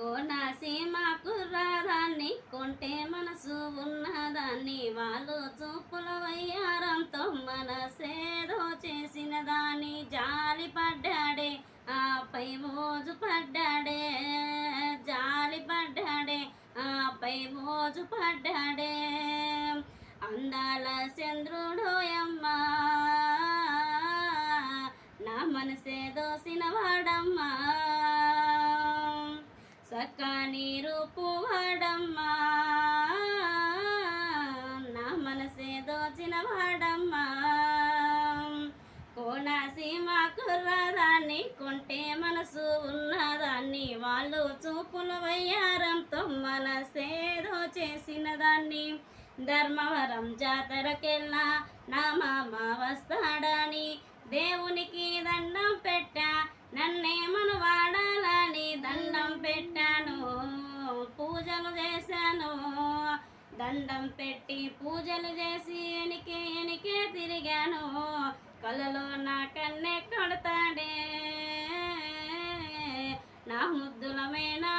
కోనసీమ కుర్రదాన్ని కొంటే మనసు ఉన్నదాన్ని వాళ్ళు చూపుల వయ్యారంతో మనసేదో చేసిన దాన్ని జాలి పడ్డాడే ఆపై మోజు పడ్డాడే జాలి పడ్డాడే ఆపై మోజు పడ్డాడే అందాల చంద్రుడోయమ్మా నా మనసే దోసిన వాడమ్మా సక్కని రూపు వాడమ్మా నా మనసే దోచిన వాడమ్మా కోనసీమ కుర్రదాన్ని కొంటే మనసు ఉన్నదాన్ని వాళ్ళు చూపుల వయ్యారంతో మనసేదో చేసిన దాన్ని ధర్మవరం జాతరకెళ్ళా నా మామ వస్తాడని దేవునికి దండం పెట్టా నన్నేమను వాడాలని దండం పెట్టాను పూజలు చేశాను దండం పెట్టి పూజలు చేసి ఎనికే తిరిగాను కలలో నా కన్నే కొడతాడే నా ముద్దుల మేనా